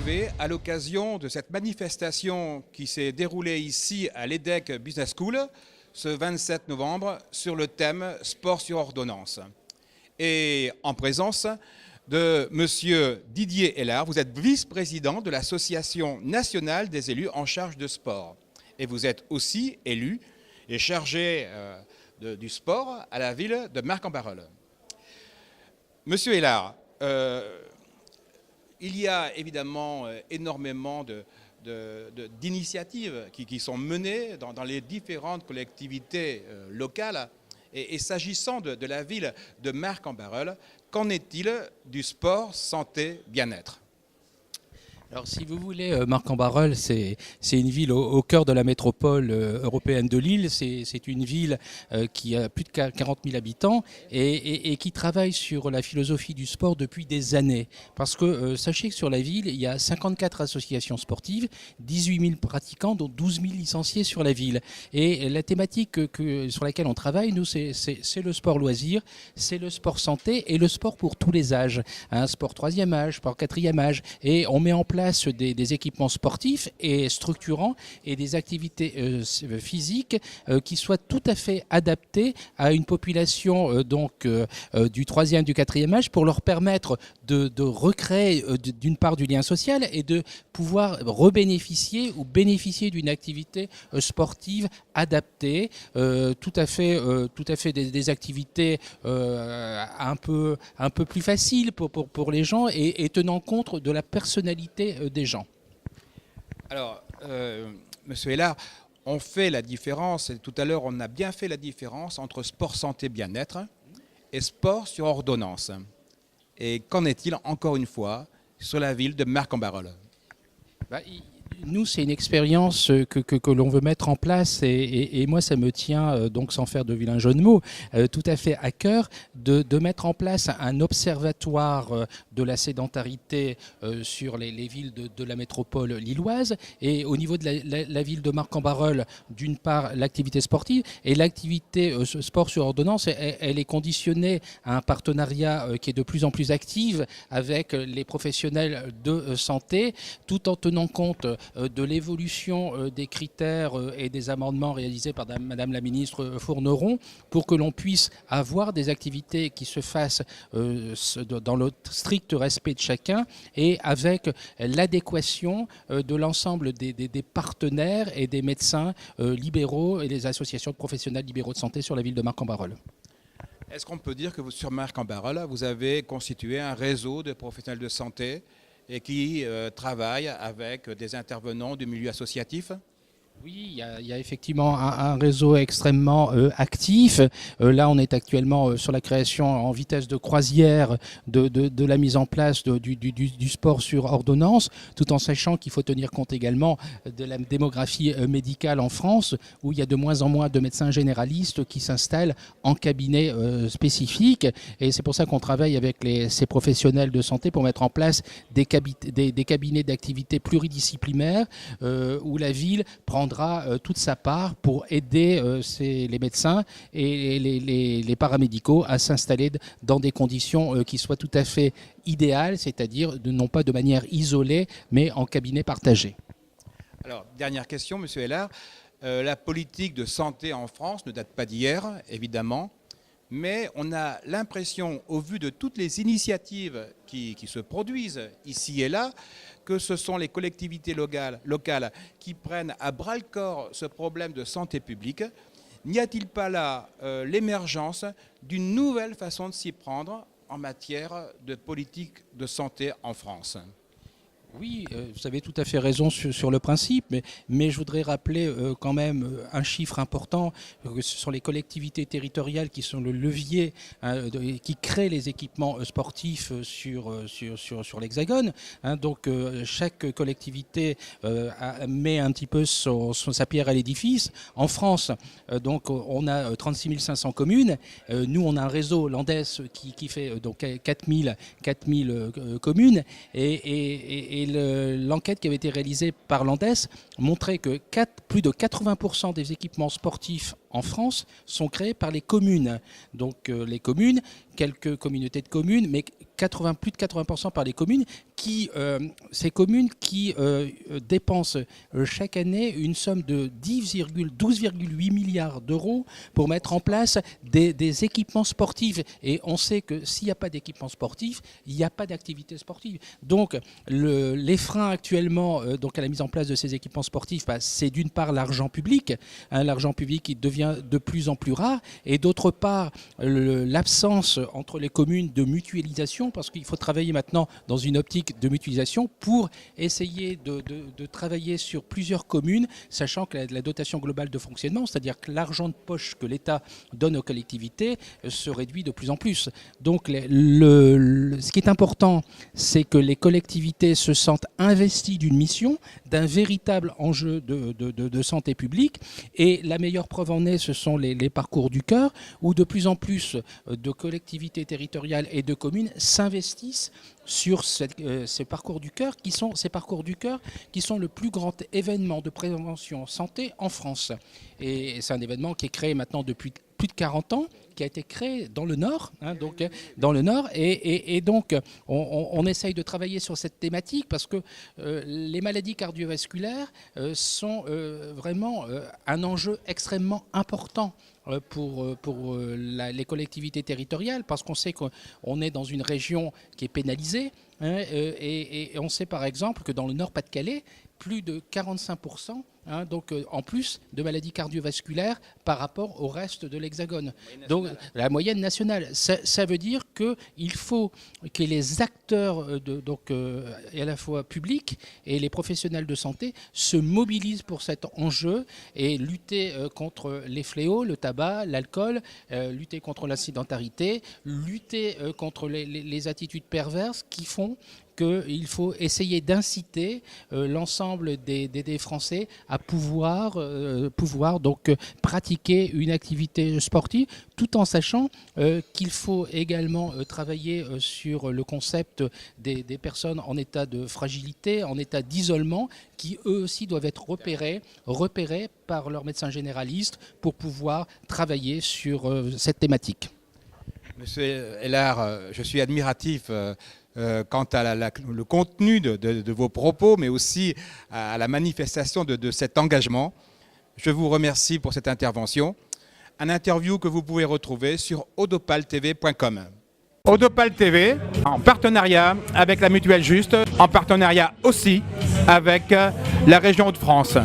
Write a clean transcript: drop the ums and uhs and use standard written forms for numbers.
arrivé à l'occasion de cette manifestation qui s'est déroulée ici à l'EDEC Business School ce 27 novembre sur le thème Sport sur ordonnance. Et en présence de Monsieur Didier Hellard, vous êtes vice-président de l'Association nationale des élus en charge de sport. Et vous êtes aussi élu et chargé du sport à la ville de Marcq-en-Barœul. Monsieur Hellard, il y a évidemment énormément d'initiatives qui sont menées dans les différentes collectivités locales. Et s'agissant de la ville de Marcq-en-Barœul, qu'en est-il du sport, santé, bien-être ? Alors, si vous voulez, Marcq-en-Barœul, c'est une ville au cœur de la métropole européenne de Lille. C'est une ville qui a plus de 40 000 habitants et qui travaille sur la philosophie du sport depuis des années. Parce que sachez que sur la ville, il y a 54 associations sportives, 18 000 pratiquants, dont 12 000 licenciés sur la ville. Et la thématique sur laquelle on travaille, nous, c'est le sport loisir, c'est le sport santé et le sport pour tous les âges. Un sport 3e âge, sport 4e âge. Et on met en place des équipements sportifs et structurants et des activités physiques qui soient tout à fait adaptées à une population du 3e, du 4e âge pour leur permettre de recréer d'une part du lien social et de pouvoir rebénéficier ou bénéficier d'une activité sportive adaptée, tout à fait des activités un peu plus faciles pour les gens et tenant compte de la personnalité des gens. Alors, Monsieur Hellard, on fait la différence, et tout à l'heure on a bien fait la différence entre sport santé bien-être et sport sur ordonnance. Et qu'en est-il encore une fois sur la ville de Marcq-en-Barœul ? Nous, c'est une expérience que l'on veut mettre en place et moi, ça me tient, donc sans faire de vilain jeu de mots, tout à fait à cœur de mettre en place un observatoire de la sédentarité sur les villes de la métropole lilloise et au niveau de la ville de Marcq-en-Barœul, d'une part, l'activité sportive et l'activité sport sur ordonnance, elle est conditionnée à un partenariat qui est de plus en plus actif avec les professionnels de santé, tout en tenant compte de l'évolution des critères et des amendements réalisés par Madame la ministre Fourneron pour que l'on puisse avoir des activités qui se fassent dans le strict respect de chacun et avec l'adéquation de l'ensemble des partenaires et des médecins libéraux et des associations de professionnels libéraux de santé sur la ville de Marcq-en-Barœul. Est-ce qu'on peut dire que sur Marcq-en-Barœul, vous avez constitué un réseau de professionnels de santé et qui travaillent avec des intervenants du milieu associatif ? Oui, il y a effectivement un réseau extrêmement actif. Là, on est actuellement sur la création en vitesse de croisière de la mise en place du sport sur ordonnance, tout en sachant qu'il faut tenir compte également de la démographie médicale en France, où il y a de moins en moins de médecins généralistes qui s'installent en cabinet spécifique. Et c'est pour ça qu'on travaille avec ces professionnels de santé pour mettre en place des cabinets d'activité pluridisciplinaires où la ville prendra toute sa part pour aider les médecins et les paramédicaux à s'installer dans des conditions qui soient tout à fait idéales, c'est-à-dire non pas de manière isolée, mais en cabinet partagé. Alors, dernière question, Monsieur Hellard. La politique de santé en France ne date pas d'hier, évidemment, mais on a l'impression, au vu de toutes les initiatives qui se produisent ici et là, que ce sont les collectivités locales qui prennent à bras-le-corps ce problème de santé publique. N'y a-t-il pas là l'émergence d'une nouvelle façon de s'y prendre en matière de politique de santé en France ? Oui, vous avez tout à fait raison sur le principe, mais je voudrais rappeler quand même un chiffre important, ce sont les collectivités territoriales qui sont le levier qui créent les équipements sportifs sur l'Hexagone. Donc chaque collectivité met un petit peu sa pierre à l'édifice. En France, donc on a 36 500 communes. Nous, on a un réseau Landes qui fait donc 4 000 communes et l'enquête qui avait été réalisée par Landes montrait que plus de 80% des équipements sportifs en France sont créés par les communes. Donc les communes, quelques communautés de communes, mais plus de 80% par les communes, ces communes qui dépensent chaque année une somme de 12,8 milliards d'euros pour mettre en place des équipements sportifs. Et on sait que s'il n'y a pas d'équipement sportif, il n'y a pas d'activité sportive. Donc les freins actuellement donc à la mise en place de ces équipements sportifs, c'est d'une part l'argent public, l'argent public qui devient de plus en plus rare, et d'autre part l'absence entre les communes de mutualisation, parce qu'il faut travailler maintenant dans une optique de mutualisation pour essayer de travailler sur plusieurs communes, sachant que la dotation globale de fonctionnement, c'est-à-dire que l'argent de poche que l'État donne aux collectivités, se réduit de plus en plus. Donc ce qui est important, c'est que les collectivités se sentent investies d'une mission, d'un véritable enjeu de santé publique, et la meilleure preuve en est, ce sont les parcours du cœur, où de plus en plus de collectivités territoriales et de communes s'investissent sur ces parcours du cœur qui sont le plus grand événement de prévention santé en France. Et c'est un événement qui est créé maintenant depuis plus de 40 ans, qui a été créé dans le Nord, et donc on essaye de travailler sur cette thématique parce que les maladies cardiovasculaires sont vraiment un enjeu extrêmement important pour les collectivités territoriales, parce qu'on sait qu'on est dans une région qui est pénalisée, et on sait par exemple que dans le Nord-Pas-de-Calais, plus de 45%, donc en plus de maladies cardiovasculaires par rapport au reste de l'Hexagone. Donc la moyenne nationale. Ça veut dire qu'il faut que les acteurs à la fois publics et les professionnels de santé se mobilisent pour cet enjeu et lutter contre les fléaux, le tabac, l'alcool, lutter contre la sédentarité, lutter contre les attitudes perverses qui font qu'il faut essayer d'inciter l'ensemble des Français à pouvoir donc pratiquer une activité sportive, tout en sachant qu'il faut également travailler sur le concept des personnes en état de fragilité, en état d'isolement, qui eux aussi doivent être repérés par leur médecin généraliste pour pouvoir travailler sur cette thématique. Monsieur Hellard, je suis admiratif quant à le contenu de vos propos, mais aussi à la manifestation de cet engagement. Je vous remercie pour cette intervention. Un interview que vous pouvez retrouver sur odopaltv.com. Odopal TV, en partenariat avec la Mutuelle Juste, en partenariat aussi avec la région Hauts-de-France.